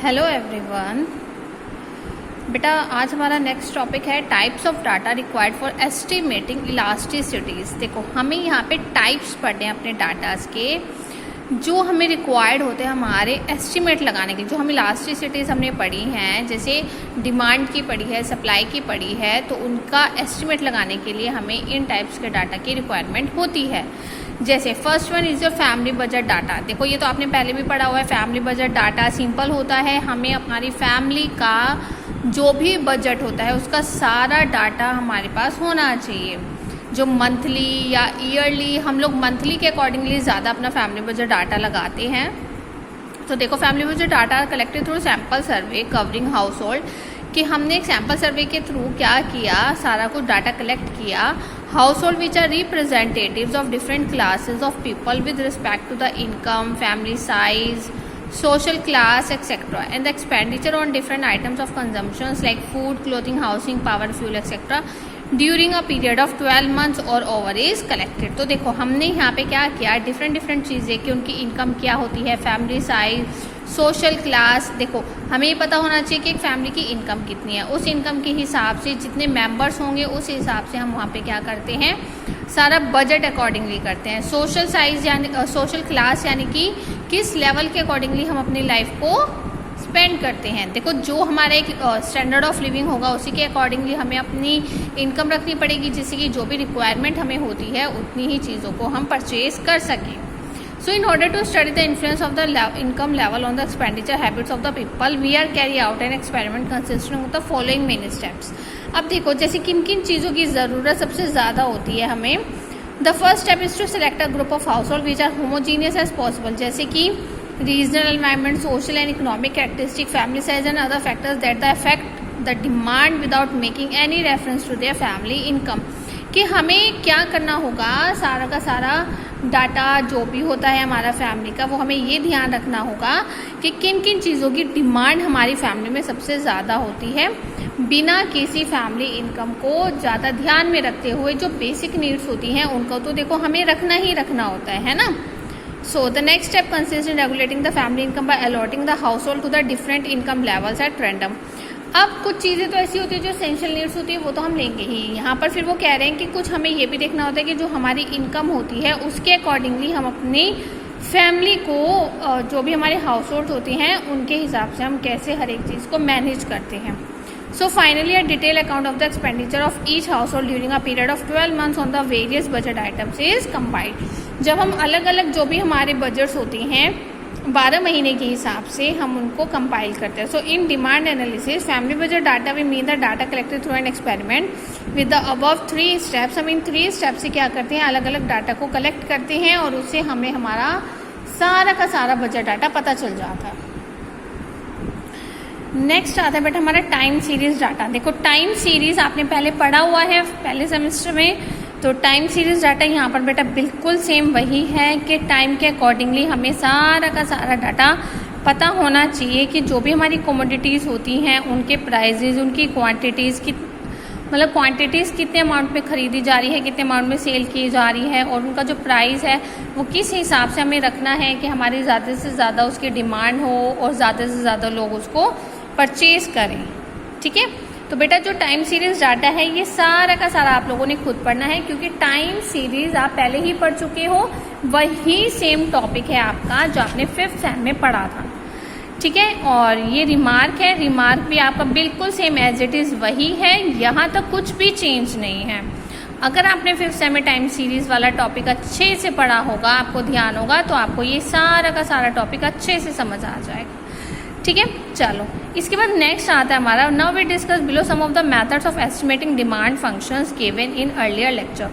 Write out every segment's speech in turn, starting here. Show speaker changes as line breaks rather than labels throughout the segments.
Hello everyone. बेटा आज हमारा नेक्स्ट टॉपिक है types of data required for estimating elasticities. देखो हमें यहाँ पे टाइप्स पढ़ने हैं अपने डाटास के जो हमें रिक्वायर्ड होते हैं हमारे एस्टिमेट लगाने के। जो हम इलास्टिसिटीज़ हमने पढ़ी हैं, जैसे डिमांड की पढ़ी है, सप्लाई की पढ़ी है, तो उनका एस्टिमेट लगाने के लिए हमें इन टाइप्स के डाटा की रिक्वायरमेंट होती है। जैसे first one is your family budget data. देखो ये तो आपने पहले भी पढ़ा हुआ है। फैमिली बजट डाटा सिंपल होता है, हमें हमारी फैमिली का जो भी बजट होता है उसका सारा डाटा हमारे पास होना चाहिए। जो मंथली या ईयरली, हम लोग मंथली के अकॉर्डिंगली ज़्यादा अपना फैमिली बजट डाटा लगाते हैं। तो देखो family budget data collected through sample survey covering household, कि हमने एक सैम्पल सर्वे के थ्रू क्या किया, सारा कुछ डाटा कलेक्ट किया। Household which are representatives of different classes of people with respect to the income, family size, social class, etc. and the expenditure on different items of consumptions like food, clothing, housing, power, fuel, etc. during a period of 12 months or over is collected। तो देखो हमने यहाँ पे क्या किया, different चीज़ें कि उनकी इनकम क्या होती है, फैमिली साइज, सोशल क्लास। देखो हमें ये पता होना चाहिए कि एक फैमिली की इनकम कितनी है, उस इनकम के हिसाब से जितने मेंबर्स होंगे उस हिसाब से हम वहाँ पे क्या करते हैं, सारा बजट अकॉर्डिंगली करते हैं। सोशल साइज यानी सोशल क्लास यानी कि किस लेवल के अकॉर्डिंगली हम अपनी लाइफ को स्पेंड करते हैं। देखो जो हमारा एक स्टैंडर्ड ऑफ लिविंग होगा उसी के अकॉर्डिंगली हमें अपनी इनकम रखनी पड़ेगी, जिससे कि जो भी रिक्वायरमेंट हमें होती है उतनी ही चीज़ों को हम परचेज कर सकें। So in order to study the influence of the income level on the expenditure habits of the people, we are carry out an experiment consisting of the following many steps। अब देखो जैसे किन किन चीज़ों की ज़रूरत सबसे ज़्यादा होती है हमें। The first step is to select a group of household which are homogeneous as possible, जैसे कि regional environment, social and economic characteristic, family size and other factors that the affect the demand without making any reference to their family income. कि हमें क्या करना होगा, सारा का सारा डाटा जो भी होता है हमारा फैमिली का, वो हमें ये ध्यान रखना होगा कि किन किन चीज़ों की डिमांड हमारी फैमिली में सबसे ज़्यादा होती है, बिना किसी फैमिली इनकम को ज़्यादा ध्यान में रखते हुए। जो बेसिक नीड्स होती हैं उनको तो देखो हमें रखना ही रखना होता है ना। So the next step consist in regulating the family income by allotting the household to the different income levels at random. अब कुछ चीज़ें तो ऐसी होती है जो एसेंशियल नीड्स होती है वो तो हम लेंगे ही। यहाँ पर फिर वो कह रहे हैं कि कुछ हमें ये भी देखना होता है कि जो हमारी इनकम होती है उसके अकॉर्डिंगली हम अपनी फैमिली को, जो भी हमारे हाउस होल्ड होती हैं उनके हिसाब से हम कैसे हर एक चीज़ को मैनेज करते हैं। So finally a detail account of the expenditure of each house hold during a period of 12 months on the various budget items is combined. जब हम अलग अलग जो भी हमारे बजट्स होती हैं 12 महीने के हिसाब से हम उनको कंपाइल करते हैं। So in demand analysis family budget data we mean the data collected through an experiment with the above 3 steps. हम इन 3 स्टेप से क्या करते हैं, अलग अलग डाटा को कलेक्ट करते हैं और उससे हमें हमारा सारा का सारा बजट डाटा पता चल जाता है। नेक्स्ट आता है बेटा हमारा टाइम सीरीज डाटा। देखो टाइम सीरीज आपने पहले पढ़ा हुआ है पहले सेमेस्टर में, तो टाइम सीरीज डाटा यहाँ पर बेटा बिल्कुल सेम वही है कि टाइम के अकॉर्डिंगली हमें सारा का सारा डाटा पता होना चाहिए कि जो भी हमारी कमोडिटीज़ होती हैं उनके प्राइजेज, उनकी क्वांटिटीज़ की, मतलब क्वांटिटीज़ कितने अमाउंट में ख़रीदी जा रही है, कितने अमाउंट में सेल की जा रही है, और उनका जो प्राइस है वो किस हिसाब से हमें रखना है कि हमारी ज़्यादा से ज़्यादा उसकी डिमांड हो और ज़्यादा से ज़्यादा लोग उसको परचेज़ करें। ठीक है, तो बेटा जो टाइम सीरीज डाटा है ये सारा का सारा आप लोगों ने खुद पढ़ना है, क्योंकि टाइम सीरीज आप पहले ही पढ़ चुके हो। वही सेम टॉपिक है आपका जो आपने 5th सेम में पढ़ा था। ठीक है, और ये रिमार्क है, रिमार्क भी आपका बिल्कुल सेम एज इट इज़ वही है, यहाँ तक कुछ भी चेंज नहीं है। अगर आपने 5th सेम में टाइम सीरीज वाला टॉपिक अच्छे से पढ़ा होगा, आपको ध्यान होगा, तो आपको ये सारा का सारा टॉपिक अच्छे से समझ आ जाएगा। ठीक है, चलो इसके बाद नेक्स्ट आता है हमारा now we discuss below some of the methods of estimating demand functions given in earlier lecture.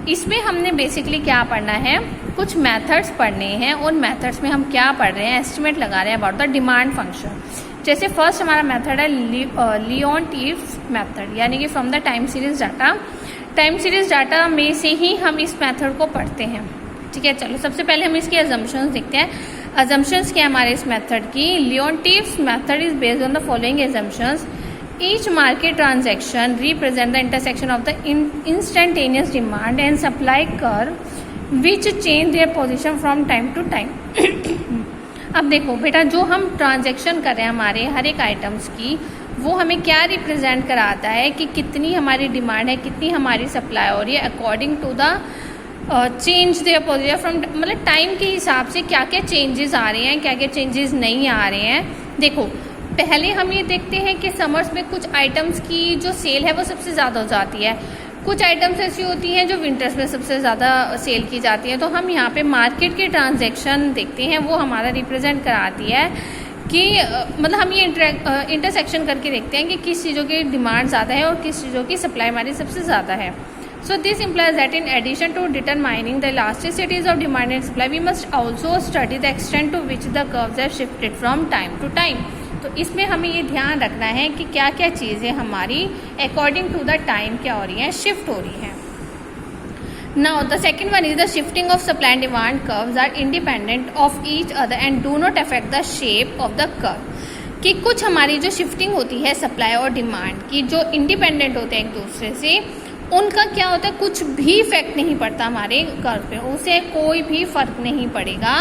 इसमें हमने बेसिकली क्या पढ़ना है, कुछ मेथड्स पढ़ने हैं। उन मेथड्स में हम क्या पढ़ रहे हैं, एस्टिमेट लगा रहे हैं अबाउट द डिमांड फंक्शन। जैसे फर्स्ट हमारा मेथड है लियोनटिव्स मेथड, यानी कि from the time series data. Time series data में से ही हम इस मेथड को पढ़ते हैं। ठीक है, चलो सबसे पहले हम इसकी अजम्पशंस देखते हैं। अजम्पशंस क्या हमारे इस मेथड की। Leontief's method is based on the following assumptions. Each market transaction represent the intersection of the instantaneous demand and supply curve which change there position from time to time. अब देखो बेटा, जो हम transaction कर रहे हैं हमारे हर एक आइटम्स की, वो हमें क्या रिप्रेजेंट कराता है कि कितनी हमारी डिमांड है, कितनी हमारी सप्लाई हो रही है, according to the change there position from, मतलब टाइम के हिसाब से क्या क्या चेंजेस आ रहे हैं, क्या क्या चेंजेस नहीं आ रहे हैं। देखो पहले हम ये देखते हैं कि समर्स में कुछ आइटम्स की जो सेल है वो सबसे ज़्यादा हो जाती है, कुछ आइटम्स ऐसी होती हैं जो विंटर्स में सबसे ज़्यादा सेल की जाती हैं। तो हम यहाँ पे मार्केट के ट्रांजैक्शन देखते हैं, वो हमारा रिप्रेजेंट कराती है कि मतलब हम ये इंटरसेक्शन करके देखते हैं कि किस चीज़ों की डिमांड ज़्यादा है और किस चीज़ों की सप्लाई हमारी सबसे ज़्यादा है। So this implies that in addition to determining the elasticities of demand and supply, we must also study the extent to which the curves have shifted from time to time. तो इसमें हमें ये ध्यान रखना है कि क्या क्या चीज़ें हमारी अकॉर्डिंग टू द टाइम क्या हो रही हैं, शिफ्ट हो रही हैं। Now the second one is the shifting of supply and demand curves are independent of each other and do not affect the shape of the curve. कि कुछ हमारी जो शिफ्टिंग होती है सप्लाई और डिमांड की, जो इंडिपेंडेंट होते हैं एक दूसरे से, उनका क्या होता है, कुछ भी इफेक्ट नहीं पड़ता हमारे कर्व पे, उसे कोई भी फर्क नहीं पड़ेगा।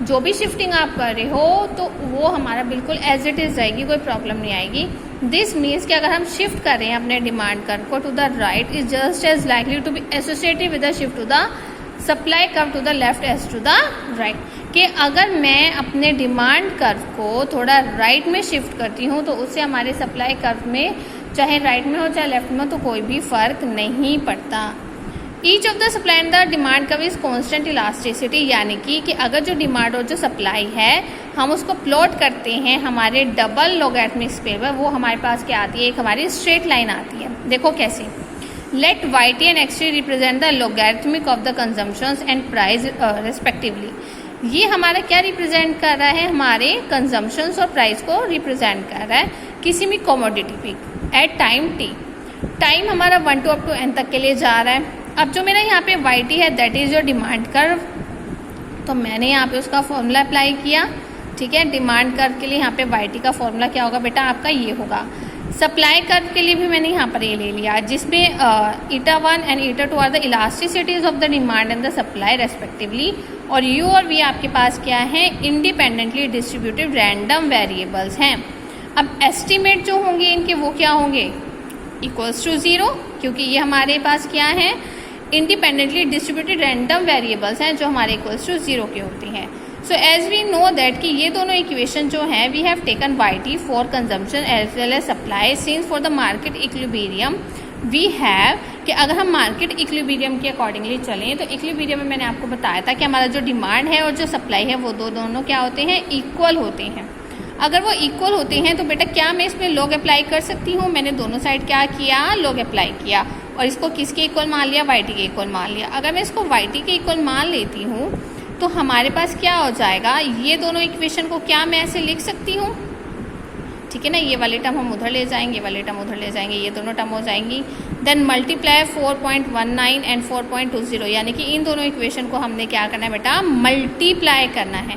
जो भी शिफ्टिंग आप कर रहे हो तो वो हमारा बिल्कुल एज इट इज रहेगी, कोई प्रॉब्लम नहीं आएगी। दिस मीन्स कि अगर हम शिफ्ट कर रहे हैं अपने डिमांड कर्व को to the right, is just as likely to be associated with the shift to the supply curve to the left as to the right. कि अगर मैं अपने डिमांड कर्व को थोड़ा राइट में शिफ्ट करती हूँ तो उससे हमारे सप्लाई कर्व में चाहे राइट में हो चाहे लेफ्ट में हो तो कोई भी फर्क नहीं पड़ता। Each of the supply and the demand curve is constant elasticity, यानी कि अगर जो डिमांड और जो सप्लाई है हम उसको प्लॉट करते हैं हमारे डबल लॉगरिथमिक स्केल पर, वो हमारे पास क्या आती है, एक हमारी स्ट्रेट लाइन आती है। देखो कैसे, let YT and XT represent the logarithmic of the consumptions and price respectively. ये हमारा क्या रिप्रेजेंट कर रहा है, हमारे कंजम्पशंस और प्राइस को रिप्रेजेंट कर रहा है किसी भी कमोडिटी पे एट टाइम t। टाइम हमारा 1 to up to n तक के लिए जा रहा है। अब जो मेरा यहाँ पे YT है that is your demand curve, तो मैंने यहाँ पे उसका फॉर्मूला अप्लाई किया, ठीक है। डिमांड कर्व के लिए यहाँ पे YT का फॉर्मूला क्या होगा बेटा, आपका ये होगा। सप्लाई कर्व के लिए भी मैंने यहाँ पर ये ले लिया, जिसमें eta1 and eta2 are the elasticities of the demand and the supply respectively, और U और V आपके पास क्या है, इंडिपेंडेंटली डिस्ट्रीब्यूटेड रैंडम वेरिएबल्स हैं। अब एस्टिमेट जो होंगे इनके वो क्या होंगे, इक्वल्स टू 0, क्योंकि ये हमारे पास क्या है, इंडिपेंडेंटली डिस्ट्रीब्यूटेड रैंडम वेरिएबल्स हैं जो हमारे इक्वल्स टू 0 के होते हैं। So as we know that कि ये दोनों इक्वेशन जो हैं, we have taken YT for consumption as well as supply, since for the market equilibrium we have, कि अगर हम मार्केट इक्विलिब्रियम के अकॉर्डिंगली चलें तो इक्विलिब्रियम में मैंने आपको बताया था कि हमारा जो डिमांड है और जो सप्लाई है वो दोनों क्या होते हैं, इक्वल होते हैं। अगर वो इक्वल होते हैं तो बेटा क्या मैं इसमें लॉग अप्लाई कर सकती हूँ, मैंने दोनों साइड क्या किया, लॉग अप्लाई किया, और इसको किसके इक्वल मान लिया, YT के इक्वल मान लिया। अगर मैं इसको YT के इक्वल मान लेती हूँ तो हमारे पास क्या हो जाएगा, ये दोनों इक्वेशन को क्या मैं ऐसे लिख सकती हूँ, ठीक है ना। ये वाले टर्म हम उधर ले जाएंगे, ये वाले टर्म उधर ले जाएंगे, ये दोनों टर्म हो जाएंगी। देन मल्टीप्लाई 4.19 एंड 4.20, यानी कि इन दोनों इक्वेशन को हमने क्या करना है बेटा, मल्टीप्लाई करना है।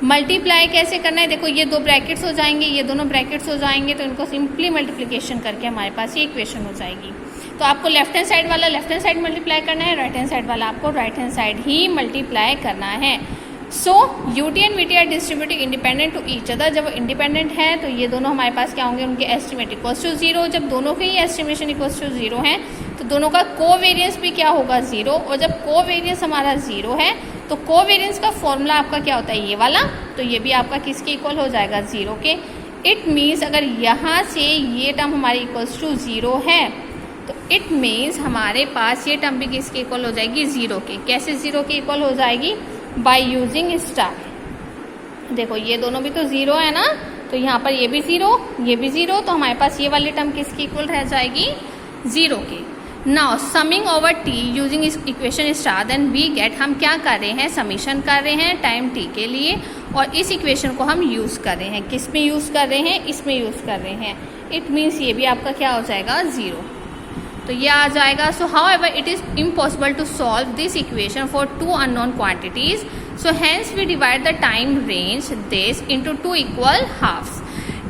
मल्टीप्लाई कैसे करना है, देखो ये दो ब्रैकेट्स हो जाएंगे, ये दोनों ब्रैकेट्स हो जाएंगे, तो इनको सिंपली मल्टीप्लिकेशन करके हमारे पास ये इक्वेशन हो जाएगी। तो आपको लेफ्ट हैंड साइड वाला लेफ्ट हैंड साइड मल्टीप्लाई करना है, राइट हैंड साइड वाला आपको राइट हैंड साइड ही मल्टीप्लाई करना है। So UT and VT are distributed independent to each other. जब वो इंडिपेंडेंट है तो ये दोनों हमारे पास क्या होंगे, उनके एस्टिमेट इक्वल्स टू 0। जब दोनों के ही एस्टिमेशन इक्वल्स टू 0 है तो दोनों का कोवेरियंस भी क्या होगा, 0। और जब कोवेरियंस हमारा 0 है तो कोवेरियंस का फॉर्मूला आपका क्या होता है, ये वाला, तो ये भी आपका किसके इक्वल हो जाएगा, 0 के। इट मीन्स अगर यहाँ से ये टर्म हमारी इक्वल्स टू 0 है तो इट मीन्स हमारे पास ये टर्म भी किसके इक्वल हो जाएगी, 0 के। कैसे 0 के इक्वल हो जाएगी, बाय यूजिंग स्टार। देखो ये दोनों भी तो 0 है ना, तो यहाँ पर ये भी 0, ये भी 0, तो हमारे पास ये वाली टर्म किसकी इक्वल रह जाएगी, 0 के। Now summing over t using equation star, then we get, हम क्या कर रहे हैं, समीशन कर रहे हैं टाइम t के लिए, और इस इक्वेशन को हम यूज़ कर रहे हैं, किस में यूज़ कर रहे हैं, इसमें यूज़ कर रहे हैं। इट मीन्स ये भी आपका क्या हो जाएगा, 0, तो ये आ जाएगा। So however it is impossible to solve this equation for 2 unknown quantities, so hence we divide the time range this into 2 equal halves.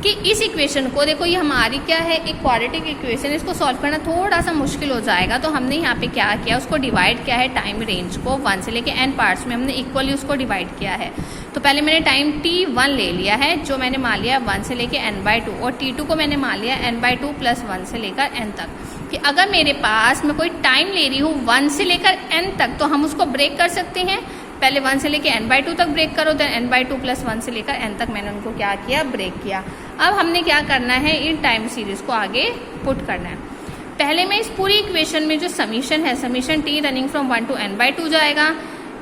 कि इस इक्वेशन को देखो, ये हमारी क्या है, एक क्वाड्रेटिक इक्वेशन, इसको सॉल्व करना थोड़ा सा मुश्किल हो जाएगा, तो हमने यहाँ पे क्या किया, उसको डिवाइड किया है टाइम रेंज को 1 से लेके n पार्ट्स में, हमने इक्वली उसको डिवाइड किया है। तो पहले मैंने टाइम t1 ले लिया है, जो मैंने मान लिया 1 से लेकर n/2, और t2 को मैंने मान लिया n/2 + 1 से लेकर n तक। कि अगर मेरे पास मैं कोई टाइम ले रही हूँ 1 से लेकर n तक, तो हम उसको ब्रेक कर सकते हैं। पहले 1 से लेकर n/2 तक ब्रेक करो, देन n/2 + 1 से लेकर n तक मैंने उनको क्या किया, ब्रेक किया। अब हमने क्या करना है, इन टाइम सीरीज को आगे पुट करना है। पहले मैं इस पूरी इक्वेशन में जो समीशन है, summation t running from 1 to n/2 जाएगा।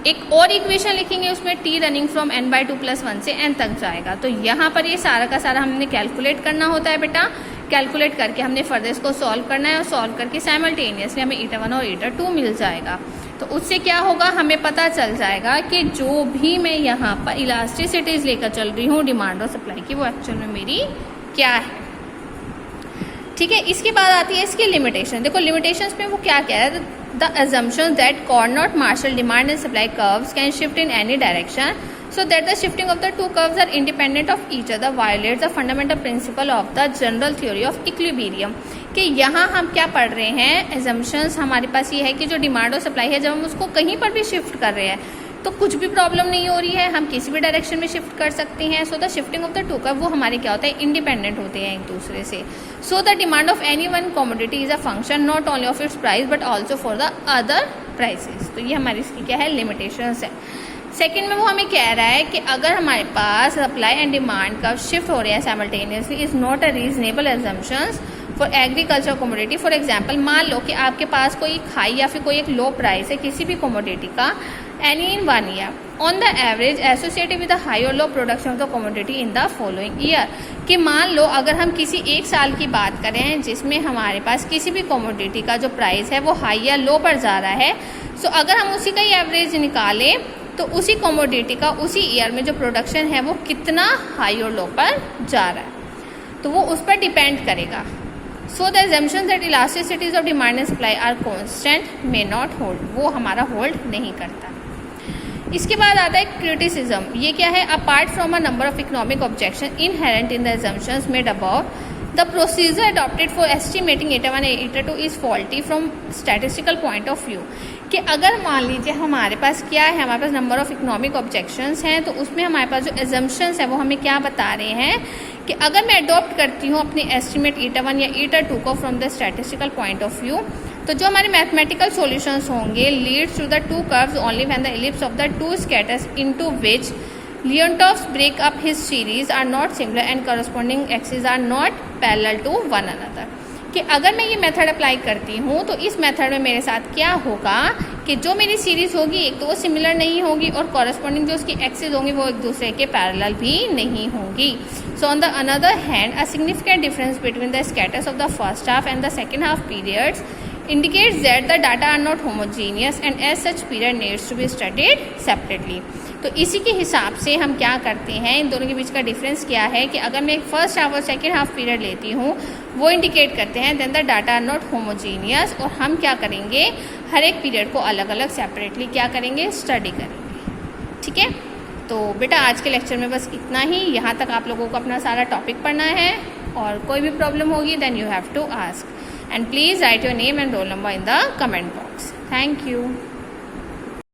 एक और इक्वेशन लिखेंगे, उसमें t रनिंग फ्रॉम n/2 + 1 से n तक जाएगा। तो यहाँ पर ये सारा का सारा हमने कैलकुलेट करना होता है बेटा। कैलकुलेट करके हमने फर्दर इसको सॉल्व करना है, और सॉल्व करके साइमल्टेनियसली हमें eta1 और eta2 मिल जाएगा। तो उससे क्या होगा, हमें पता चल जाएगा कि जो भी मैं यहाँ पर इलास्टिसिटीज लेकर चल रही हूँ डिमांड और सप्लाई की, वो एक्चुअल में मेरी क्या है। ठीक है, इसके बाद आती है इसकी लिमिटेशन। देखो लिमिटेशंस में वो क्या कह रहा है, the assumption that Carnot-Marshall demand and supply curves can shift in any direction so that the shifting of the two curves are independent of each other violates the fundamental principle of the general theory of equilibrium। कि यहाँ हम क्या पढ़ रहे हैं, assumptions हमारे पास ये है कि जो डिमांड और सप्लाई है, जब हम उसको कहीं पर भी शिफ्ट कर रहे हैं तो कुछ भी प्रॉब्लम नहीं हो रही है, हम किसी भी डायरेक्शन में शिफ्ट कर सकते हैं। So the shifting of the to curve वो हमारे क्या होता है, इंडिपेंडेंट होते हैं एक दूसरे से। So the demand of any one commodity is a function not only of its price but also for the other prices. तो ये हमारी इसकी क्या है, लिमिटेशंस है। सेकेंड में वो हमें कह रहा है कि अगर हमारे पास सप्लाई एंड डिमांड का शिफ्ट हो रहे हैं simultaneously is not a reasonable assumptions for agriculture commodity. For example, मान लो कि आपके पास कोई हाई या फिर कोई एक लो प्राइस है किसी भी कमोडिटी का, any in 1 year on the average associated with the high or low production of the commodity in the following year। कि मान लो अगर हम किसी एक साल की बात करें जिसमें हमारे पास किसी भी कमोडिटी का जो प्राइस है वो हाई या लो पर जा रहा है, सो अगर हम उसी का ही एवरेज निकालें तो उसी कमोडिटी का उसी ईयर में जो प्रोडक्शन है वो कितना हाई और लो पर जा रहा है, तो वो उस पर डिपेंड करेगा। So the assumptions that elasticities of demand and supply are constant may not hold, वो हमारा होल्ड नहीं करता। इसके बाद आता है क्रिटिसिज्म। ये क्या है, apart from a number of economic objection inherent in the assumptions made above, the procedure adopted for estimating eta1 and eta2 is faulty from statistical point of view. कि अगर मान लीजिए हमारे पास क्या है, हमारे पास नंबर ऑफ इकोनॉमिक ऑब्जेक्शंस हैं, तो उसमें हमारे पास जो assumptions है वो हमें क्या बता रहे हैं कि अगर मैं अडॉप्ट करती हूँ अपनी एस्टिमेट eta1 या eta2 को from the statistical point of view, तो जो हमारे मैथमेटिकल सॉल्यूशंस होंगे leads to the two curves only when the ellipse of the two scatters into which Leontief's break up his series are not similar and corresponding axis are not parallel to one another. कि अगर मैं ये method apply करती हूँ तो इस method में मेरे साथ क्या होगा कि जो मेरी सीरीज होगी एक तो वो सिमिलर नहीं होगी, और कॉरस्पॉन्डिंग जो उसकी एक्सिस होंगी वो एक दूसरे के पैरेलल भी नहीं होंगी। So on the another hand a significant difference between the scatters of the first half and the second half periods indicates that the data are not homogeneous and as such period needs to be studied separately। तो इसी के हिसाब से हम क्या करते हैं, इन दोनों के बीच का डिफरेंस क्या है कि अगर मैं एक फर्स्ट हाफ और सेकेंड हाफ पीरियड लेती हूँ वो इंडिकेट करते हैं then the data are not homogeneous, और हम क्या करेंगे हर एक पीरियड को अलग अलग सेपरेटली क्या करेंगे, स्टडी करेंगे। ठीक है, तो बेटा आज के लेक्चर में बस इतना ही। यहाँ तक आप लोगों को अपना सारा टॉपिक पढ़ना है, और कोई भी प्रॉब्लम होगी then you have to ask, and please write your name and roll number in the comment box। Thank you।